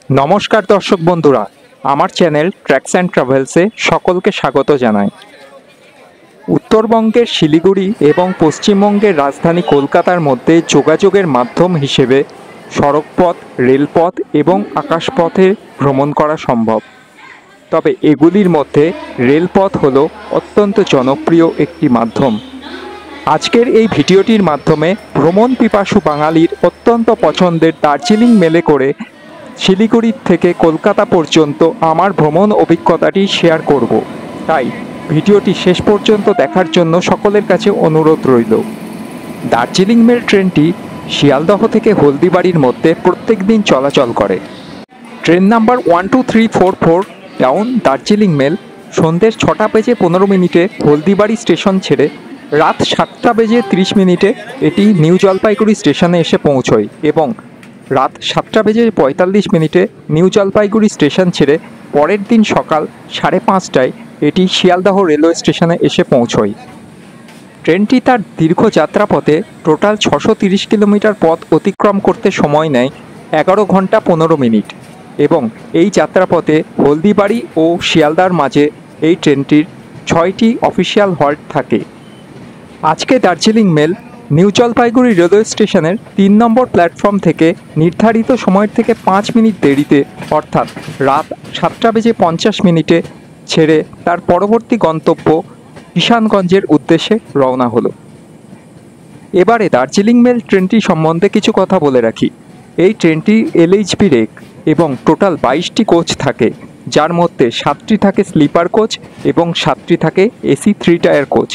নমস্কার দর্শক বন্ধুরা, আমার চ্যানেল ট্র্যাকস অ্যান্ড ট্রাভেলসে সকলকে স্বাগত জানাই। উত্তরবঙ্গের শিলিগুড়ি এবং পশ্চিমবঙ্গের রাজধানী কলকাতার মধ্যে যোগাযোগের মাধ্যম হিসেবে সড়কপথ, রেলপথ এবং আকাশপথে ভ্রমণ করা সম্ভব। তবে এগুলির মধ্যে রেলপথ হলো অত্যন্ত জনপ্রিয় একটি মাধ্যম। আজকের এই ভিডিওটির মাধ্যমে ভ্রমণ পিপাসু বাঙালির অত্যন্ত পছন্দের দার্জিলিং মেলে করে শিলিগুড়ি থেকে কলকাতা পর্যন্ত আমার ভ্রমণ অভিজ্ঞতাটি শেয়ার করব। তাই ভিডিওটি শেষ পর্যন্ত দেখার জন্য সকলের কাছে অনুরোধ রইল। দার্জিলিং মেল ট্রেনটি শিয়ালদহ থেকে হলদিবাড়ির মধ্যে প্রত্যেক দিন চলাচল করে। Train number 12344 down Darjeeling mail সন্ধ্যে 6:15 হলদিবাড়ি স্টেশন ছেড়ে রাত 7:30 এটি নিউ জলপাইগুড়ি স্টেশনে এসে পৌঁছয় এবং রাত 7:45 নিউ জলপাইগুড়ি স্টেশন ছেড়ে পরের দিন সকাল 5:30টায় এটি শিয়ালদহ রেলওয়ে স্টেশনে এসে পৌঁছয়। ট্রেনটি তার দীর্ঘ যাত্রাপথে টোটাল 630 কিলোমিটার পথ অতিক্রম করতে সময় নেয় 11 ঘন্টা 15 মিনিট এবং এই যাত্রাপথে হলদিবাড়ি ও শিয়ালদার মাঝে এই ট্রেনটির 6টি অফিসিয়াল হল্ট থাকে। আজকে Darjeeling mail new Jalpaiguri railway স্টেশনের 3 নম্বর প্ল্যাটফর্ম থেকে নির্ধারিত সময়ের থেকে 5 মিনিট দেরিতে অর্থাৎ রাত 7:50 ছেড়ে তার পরবর্তী গন্তব্য কিষানগঞ্জের উদ্দেশ্যে রওনা হলো। এবারে দার্জিলিং মেল ট্রেনটি সম্বন্ধে কিছু কথা বলে রাখি। এই ট্রেনটি LHB রেক এবং টোটাল 22টি কোচ থাকে, যার মধ্যে 7টি থাকে স্লিপার কোচ এবং 7টি থাকে AC 3 টায়ার কোচ,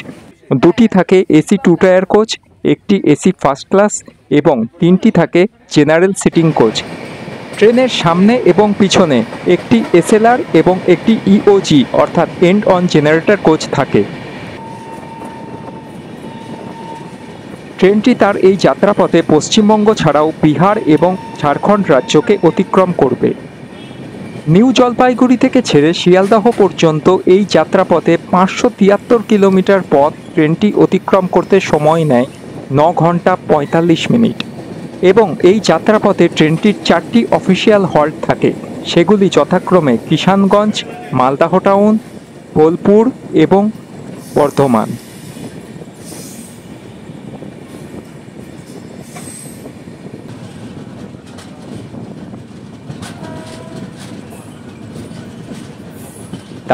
2টি থাকে AC 2 টায়ার কোচ, একটি AC ফার্স্ট ক্লাস এবং 3টি থাকে জেনারেল সিটিং কোচ। ট্রেনের সামনে এবং পিছনে একটি SLR এবং একটি EOG অর্থাৎ এন্ড অন জেনারেটর কোচ থাকে। ট্রেনটি তার এই যাত্রাপথে পশ্চিমবঙ্গ ছাড়াও বিহার এবং ঝাড়খণ্ড রাজ্যকে অতিক্রম করবে। নিউ জলপাইগুড়ি থেকে ছেড়ে শিয়ালদহ পর্যন্ত এই যাত্রাপথে 573 কিলোমিটার পথ ট্রেনটি অতিক্রম করতে সময় নেয় 9 ঘন্টা 45 মিনিট এবং এই যাত্রাপথে ট্রেনটির 4টি অফিসিয়াল হল্ট থাকে, সেগুলি যথাক্রমে কিষানগঞ্জ, মালদাহ টাউন, বোলপুর এবং Bardhaman.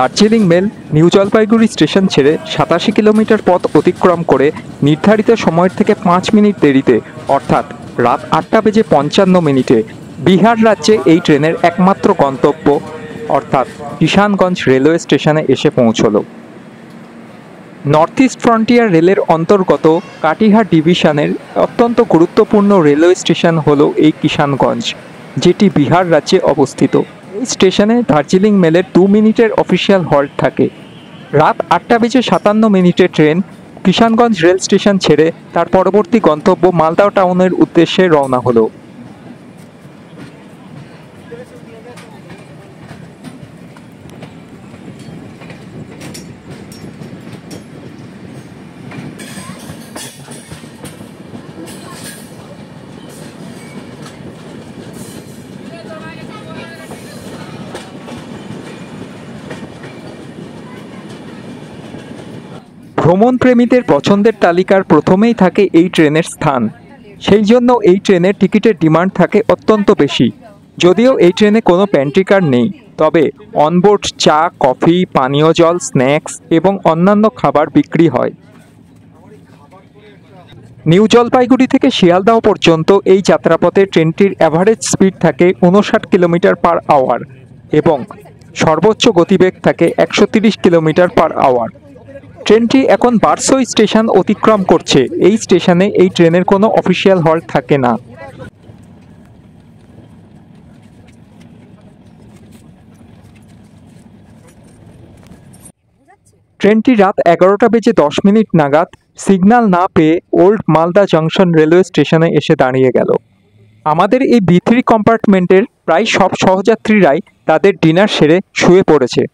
Darjeeling mail new Jalpaiguri station ছেড়ে 87 কিলোমিটার পথ অতিক্রম করে নির্ধারিত সময়ের থেকে 5 মিনিট দেরিতে অর্থাৎ রাত 8:55 বিহার রাজ্যে এই ট্রেনের একমাত্র গন্তব্য অর্থাৎ কিষানগঞ্জ রেলওয়ে স্টেশনে এসে পৌঁছলো। নর্থ ইস্ট ফ্রন্টিয়ার রেলের অন্তর্গত কাটিহার ডিভিশনের অত্যন্ত গুরুত্বপূর্ণ রেলওয়ে স্টেশন হলো এই কিষানগঞ্জ, যেটি বিহার রাজ্যে অবস্থিত। এই স্টেশনে দার্জিলিং মেলের 2 মিনিটের অফিসিয়াল হল্ট থাকে। রাত 8:57 ট্রেন কিষানগঞ্জ রেল স্টেশন ছেড়ে তার পরবর্তী গন্তব্য মালদা টাউনের উদ্দেশ্যে রওনা হলো। ভ্রমণ প্রেমীদের পছন্দের তালিকার প্রথমেই থাকে এই ট্রেনের স্থান, সেই জন্য এই ট্রেনের টিকিটের ডিমান্ড থাকে অত্যন্ত বেশি। যদিও এই ট্রেনে কোনো প্যান্ট্রি কার নেই, তবে অনবোর্ড চা, কফি, পানীয় জল, স্ন্যাক্স এবং অন্যান্য খাবার বিক্রি হয়। নিউ জলপাইগুড়ি থেকে শিয়ালদহ পর্যন্ত এই যাত্রাপথে ট্রেনটির অ্যাভারেজ স্পিড থাকে 59 কিলোমিটার পার আওয়ার এবং সর্বোচ্চ গতিবেগ থাকে 130 কিলোমিটার পার আওয়ার। ট্রেনটি এখন বারসই স্টেশন অতিক্রম করছে। এই স্টেশনে এই ট্রেনের কোনো অফিসিয়াল হল্ট থাকে না। ট্রেনটি রাত 11:10 নাগাদ সিগন্যাল না পেয়ে ওল্ড মালদা জংশন রেলওয়ে স্টেশনে এসে দাঁড়িয়ে গেল। আমাদের এই B3 কম্পার্টমেন্টের প্রায় সব সহযাত্রীরাই তাদের ডিনার সেরে শুয়ে পড়েছে।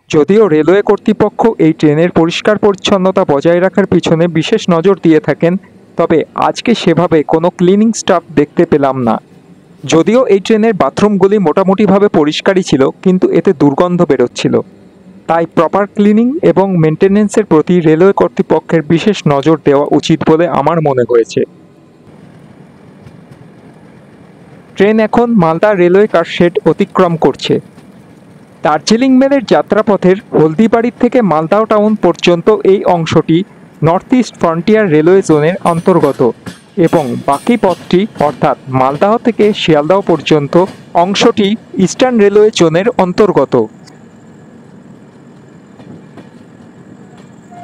যদিও রেলওয়ে কর্তৃপক্ষ এই ট্রেনের পরিষ্কার পরিচ্ছন্নতা বজায় রাখার পিছনে বিশেষ নজর দিয়ে থাকেন, তবে আজকে সেভাবে কোনো ক্লিনিং স্টাফ দেখতে পেলাম না। যদিও এই ট্রেনের বাথরুমগুলি মোটামুটিভাবে পরিষ্কারই ছিল, কিন্তু এতে দুর্গন্ধ বেরোচ্ছিল। তাই প্রপার ক্লিনিং এবং মেনটেন্যান্সের প্রতি রেলওয়ে কর্তৃপক্ষের বিশেষ নজর দেওয়া উচিত বলে আমার মনে হয়েছে। ট্রেন এখন মালদা রেলওয়ে কারশেড অতিক্রম করছে। দার্জিলিং মেলের যাত্রাপথের হলদিবাড়ির থেকে মালদহ টাউন পর্যন্ত এই অংশটি নর্থ ইস্ট ফ্রন্টিয়ার রেলওয়ে জোনের অন্তর্গত এবং বাকি পথটি অর্থাৎ মালদহ থেকে শিয়ালদহ পর্যন্ত অংশটি ইস্টার্ন রেলওয়ে জোনের অন্তর্গত।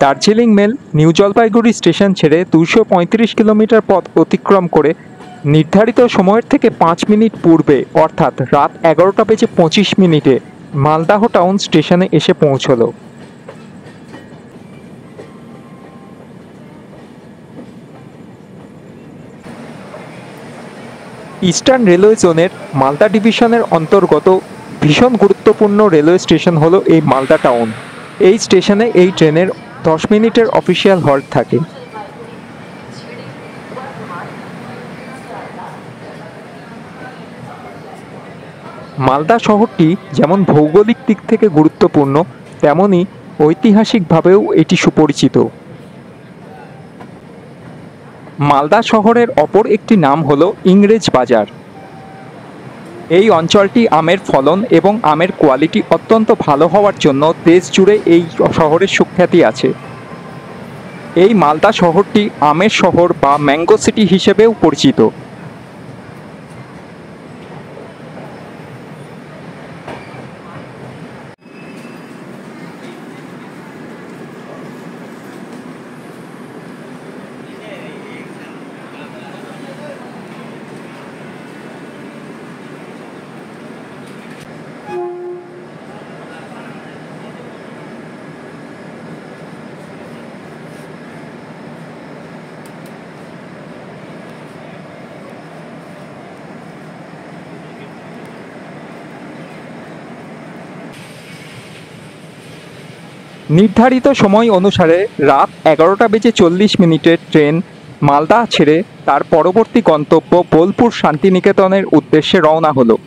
Darjeeling mail new Jalpaiguri station ছেড়ে 235 কিলোমিটার পথ অতিক্রম করে নির্ধারিত সময়ের থেকে 5 মিনিট পূর্বে অর্থাৎ রাত 11:25 মালদহ টাউন স্টেশনে এসে পৌঁছল। ইস্টার্ন রেলওয়ে জোনের মালদা ডিভিশনের অন্তর্গত ভীষণ গুরুত্বপূর্ণ রেলওয়ে স্টেশন হলো এই মালদা টাউন। এই স্টেশনে এই ট্রেনের 10 মিনিটের অফিসিয়াল হল্ট থাকে। মালদা শহরটি যেমন ভৌগোলিক দিক থেকে গুরুত্বপূর্ণ, তেমনি ঐতিহাসিকভাবেও এটি সুপরিচিত। মালদা শহরের অপর একটি নাম হলো ইংরেজ বাজার। এই অঞ্চলটি আমের ফলন এবং আমের কোয়ালিটি অত্যন্ত ভালো হওয়ার জন্য দেশ জুড়ে এই শহরের সুখ্যাতি আছে। এই মালদা শহরটি আমের শহর বা ম্যাঙ্গো সিটি হিসেবেও পরিচিত। নির্ধারিত সময় অনুসারে রাত 11:40 ট্রেন মালদা ছেড়ে তার পরবর্তী গন্তব্য বোলপুর শান্তিনিকেতনের উদ্দেশ্যে রওনা হলো।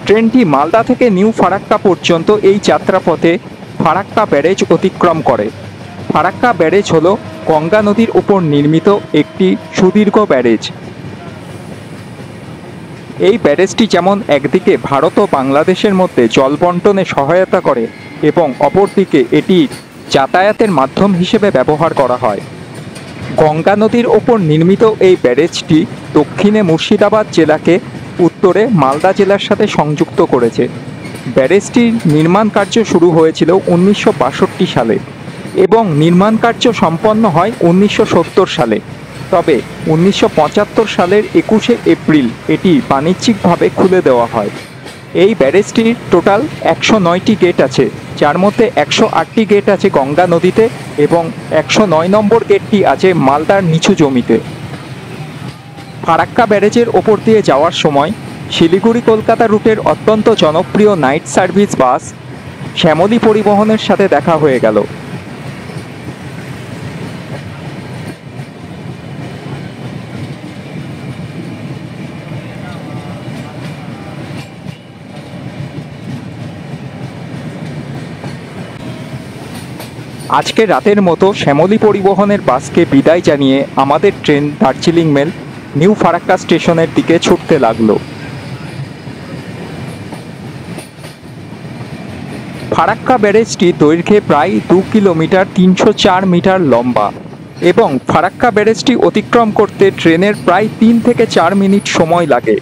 ট্রেনটি মালদা থেকে নিউ ফারাক্কা পর্যন্ত এই যাত্রাপথে ফারাক্কা ব্যারেজ অতিক্রম করে। ফারাক্কা ব্যারেজ হল গঙ্গা নদীর উপর নির্মিত একটি সুদীর্ঘ ব্যারেজ। এই ব্যারেজটি যেমন একদিকে ভারত ও বাংলাদেশের মধ্যে জল বন্টনে সহায়তা করে এবং অপরদিকে এটি যাতায়াতের মাধ্যম হিসেবে ব্যবহার করা হয়। গঙ্গা নদীর ওপর নির্মিত এই ব্যারেজটি দক্ষিণে মুর্শিদাবাদ জেলাকে, উত্তরে মালদা জেলার সাথে সংযুক্ত করেছে। ব্যারেজটির নির্মাণ কার্য শুরু হয়েছিল 1962 সালে এবং নির্মাণ কার্য সম্পন্ন হয় 1970 সালে। তবে 1975 সালের 21শে এপ্রিল এটি বাণিজ্যিকভাবে খুলে দেওয়া হয়। এই ব্যারেজটির টোটাল 109টি গেট আছে, যার মধ্যে 108টি গেট আছে গঙ্গা নদীতে এবং 109 নম্বর গেটটি আছে মালদার নিচু জমিতে। ফারাক্কা ব্যারেজের ওপর দিয়ে যাওয়ার সময় শিলিগুড়ি কলকাতা রুটের অত্যন্ত জনপ্রিয় নাইট সার্ভিস বাস শ্যামলী পরিবহনের সাথে দেখা হয়ে গেল। আজকে রাতের মতো শ্যামলী পরিবহনের বাসকে বিদায় জানিয়ে আমাদের train Darjeeling mail new Farakka স্টেশনের দিকে ছুটতে লাগলো। ফারাক্কা ব্যারেজটি দৈর্ঘ্যে প্রায় 2 কিলোমিটার 304 মিটার লম্বা এবং ফারাক্কা ব্যারেজটি অতিক্রম করতে ট্রেনের প্রায় 3 থেকে 4 মিনিট সময় লাগে।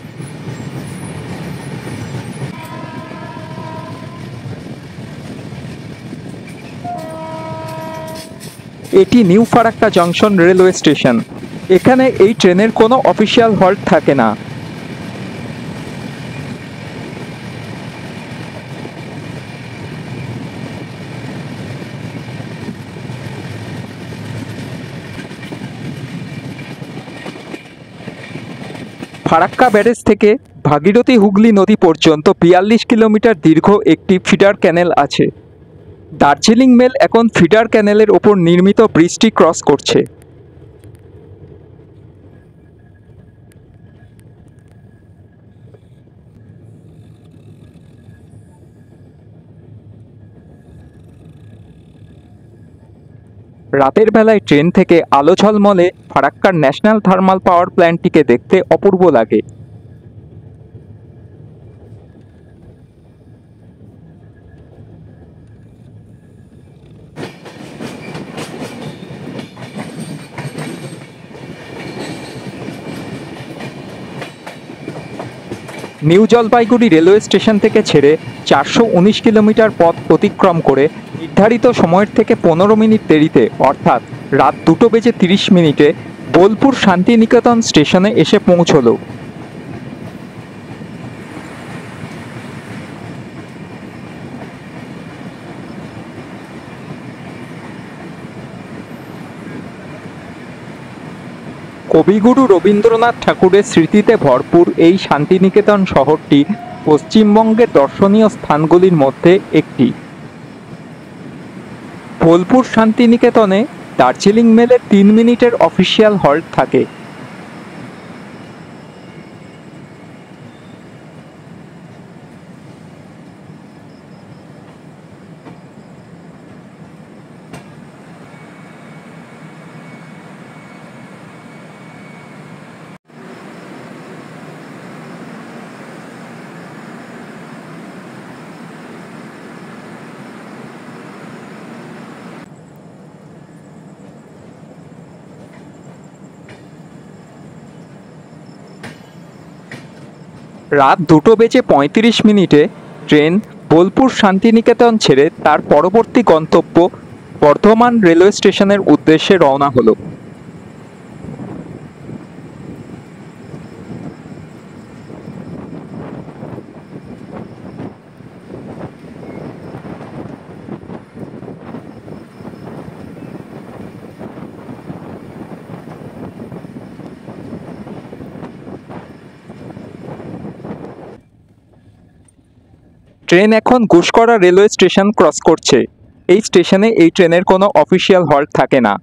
এটি new Farakka junction railway station. এখানে এই ট্রেনের কোনো অফিসিয়াল হল্ট থাকে না। ফারাক্কা ব্যারেজ থেকে ভাগীরথী হুগলি নদী পর্যন্ত ৪২ কিলোমিটার দীর্ঘ একটি ফিডার ক্যানেল আছে। দার্জিলিং মেল এখন ফিডার ক্যানেলের ওপর নির্মিত ব্রিজটি ক্রস করছে। রাতের বেলায় ট্রেন থেকে আলো ঝলমলে ফারাক্কার ন্যাশনাল থার্মাল পাওয়ার প্ল্যান্টটিকে দেখতে অপূর্ব লাগে। নিউ জলপাইগুড়ি রেলওয়ে স্টেশন থেকে ছেড়ে ৪১৯ কিলোমিটার পথ অতিক্রম করে নির্ধারিত সময়ের থেকে ১৫ মিনিট দেরিতে অর্থাৎ রাত ২:৩০ বোলপুর শান্তিনিকেতন স্টেশনে এসে পৌঁছল। কবিগুরু রবীন্দ্রনাথ ঠাকুরের স্মৃতিতে ভরপুর এই শান্তিনিকেতন শহরটি পশ্চিমবঙ্গের দর্শনীয় স্থানগুলির মধ্যে একটি। বোলপুর শান্তিনিকেতনে দার্জিলিং মেলে ৩ মিনিটের অফিসিয়াল হল্ট থাকে। রাত ২:৩৫ ট্রেন বোলপুর শান্তিনিকেতন ছেড়ে তার পরবর্তী গন্তব্য বর্ধমান রেলওয়ে স্টেশনের উদ্দেশ্যে রওনা হলো। ট্রেন এখন গুসকরা রেলওয়ে স্টেশন ক্রস করছে। এই স্টেশনে এই ট্রেনের কোনো অফিসিয়াল হল্ট থাকে না।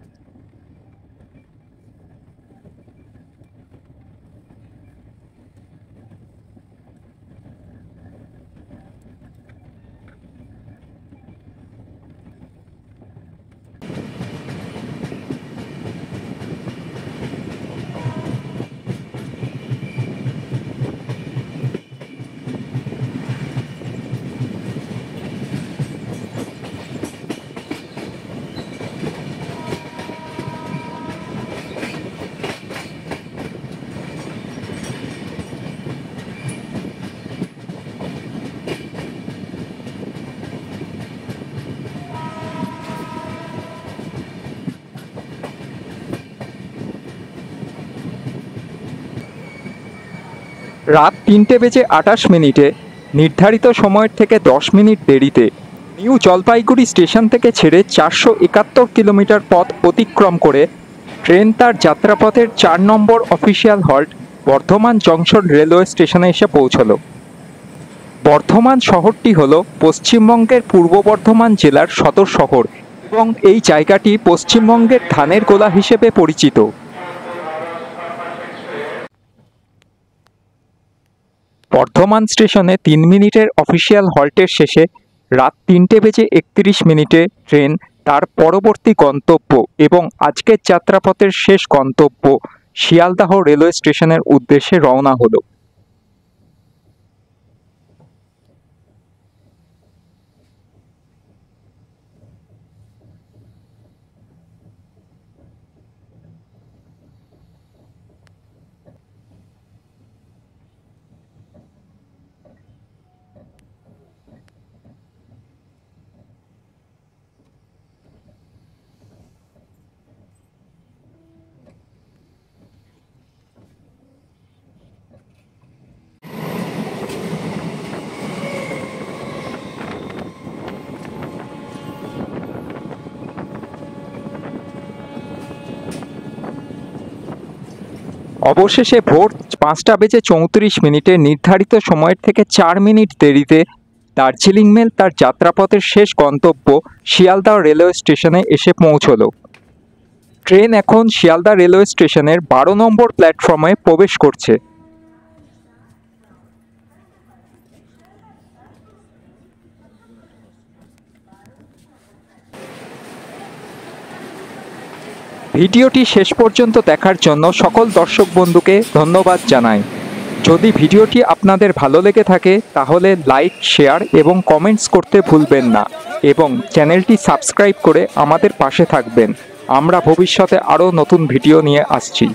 রাত ৩:২৮ নির্ধারিত সময়ের থেকে ১০ মিনিট দেরিতে নিউ জলপাইগুড়ি স্টেশন থেকে ছেড়ে ৪৭১ কিলোমিটার পথ অতিক্রম করে ট্রেন তার যাত্রাপথের ৪ নম্বর official halt Bardhaman junction railway স্টেশনে এসে পৌঁছল। বর্ধমান শহরটি হল পশ্চিমবঙ্গের পূর্ব বর্ধমান জেলার সদর শহর এবং এই জায়গাটি পশ্চিমবঙ্গের ধানের গোলা হিসেবে পরিচিত। বর্ধমান স্টেশনে ৩ মিনিটের অফিসিয়াল হল্টের শেষে রাত ৩:৩১ ট্রেন তার পরবর্তী গন্তব্য এবং আজকের যাত্রাপথের শেষ গন্তব্য শিয়ালদাহ রেলওয়ে স্টেশনের উদ্দেশ্যে রওনা হলো। অবশেষে ভোর 5:34 নির্ধারিত সময়ের থেকে 4 মিনিট দেরিতে দার্জিলিং মেল তার যাত্রাপথের শেষ গন্তব্য শিয়ালদহ রেলওয়ে স্টেশনে এসে পৌঁছল। ট্রেন এখন শিয়ালদহ রেলওয়ে স্টেশনের 12 নম্বর প্ল্যাটফর্মে প্রবেশ করছে। ভিডিওটি শেষ পর্যন্ত দেখার জন্য সকল দর্শক বন্ধুকে ধন্যবাদ জানাই। যদি ভিডিওটি আপনাদের ভালো লেগে থাকে তাহলে লাইক, শেয়ার এবং কমেন্টস করতে ভুলবেন না এবং চ্যানেলটি সাবস্ক্রাইব করে আমাদের পাশে থাকবেন। আমরা ভবিষ্যতে আরও নতুন ভিডিও নিয়ে আসছি।